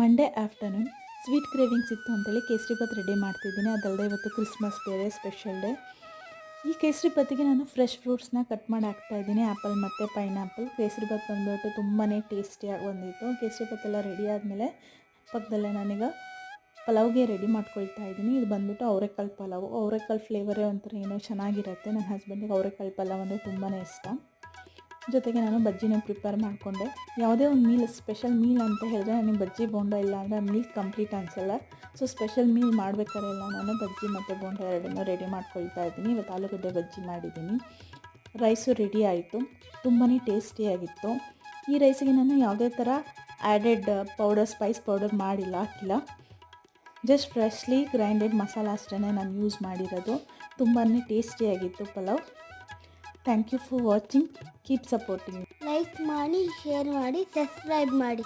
Monday afternoon sweet cravings ಇತ್ತು ಅಂತೇಳಿ kesari bath ready ಮಾಡ್ತಿದ್ದೀನಿ. ಅದಲ್ಲದೆ ಇವತ್ತು ಕ್ರಿಸ್ಮಸ್ ಬೇರೆ ಸ್ಪೆಷಲ್ ಡೇ. ಈ ಕೇಸರಿಬಾತಿಗೆ ನಾನು ಫ್ರೆಶ್ ಫ್ರೂಟ್ಸ್ನ ಕಟ್ ಮಾಡಿ ಹಾಕ್ತಾಯಿದ್ದೀನಿ, ಆ್ಯಪಲ್ ಮತ್ತು ಪೈನಾಪಲ್. ಕೇಸರಿಬಾತ್ ಬಂದುಬಿಟ್ಟು ತುಂಬಾ ಟೇಸ್ಟಿಯಾಗಿ ಬಂದಿತ್ತು. ಕೇಸರಿಬಾತ್ ಎಲ್ಲ ರೆಡಿ ಆದಮೇಲೆ ಪಕ್ಕದಲ್ಲೇ ನಾನೀಗ ಪಲಾವ್ಗೆ ರೆಡಿ ಮಾಡ್ಕೊಳ್ತಾ ಇದ್ದೀನಿ. ಇದು ಬಂದುಬಿಟ್ಟು ಅವರೆಕಾಳು ಪಲಾವು. ಅವರೆಕಾಳು ಫ್ಲೇವರೇ ಒಂಥರ ಏನೋ ಚೆನ್ನಾಗಿರುತ್ತೆ. ನನ್ನ ಹಸ್ಬೆಂಡಿಗೆ ಅವರೆಕಾಳು ಪಲಾವ್ ಅಂದರೆ ತುಂಬಾ ಇಷ್ಟ. ಜೊತೆಗೆ ನಾನು ಬಜ್ಜಿನ ಪ್ರಿಪೇರ್ ಮಾಡಿಕೊಂಡೆ. ಯಾವುದೇ ಒಂದು ಮೀಲ್ ಸ್ಪೆಷಲ್ ಮೀಲ್ ಅಂತ ಹೇಳಿದ್ರೆ ನನಗೆ ಬಜ್ಜಿ ಬೋಂಡ ಇಲ್ಲ ಅಂದರೆ ಮೀಲ್ ಕಂಪ್ಲೀಟ್ ಅನಿಸಲ್ಲ. ಸೊ ಸ್ಪೆಷಲ್ ಮೀಲ್ ಮಾಡಬೇಕಾರೆಲ್ಲ ನಾನು ಬಜ್ಜಿ ಮತ್ತು ಬೋಂಡ ಎರಡನ್ನೂ ರೆಡಿ ಮಾಡ್ಕೊಳ್ತಾ ಇದ್ದೀನಿ. ಇವತ್ತು ಆಲೂಗಡ್ಡೆ ಬಜ್ಜಿ ಮಾಡಿದ್ದೀನಿ. ರೈಸು ರೆಡಿ ಆಯಿತು, ತುಂಬಾ ಟೇಸ್ಟಿಯಾಗಿತ್ತು. ಈ ರೈಸಿಗೆ ನಾನು ಯಾವುದೇ ಥರ ಆ್ಯಡೆಡ್ ಪೌಡರ್, ಸ್ಪೈಸ್ ಪೌಡರ್ ಹಾಕಿಲ್ಲ. ಜಸ್ಟ್ ಫ್ರೆಶ್ಲಿ ಗ್ರೈಂಡೆಡ್ ಮಸಾಲ ಅಷ್ಟೇ ನಾನು ಯೂಸ್ ಮಾಡಿರೋದು. ತುಂಬಾ ಟೇಸ್ಟಿಯಾಗಿತ್ತು pulao. Thank you for watching. Keep supporting. Like ಮಾಡಿ, ಶೇರ್ ಮಾಡಿ, ಸಬ್ಸ್ಕ್ರೈಬ್ ಮಾಡಿ.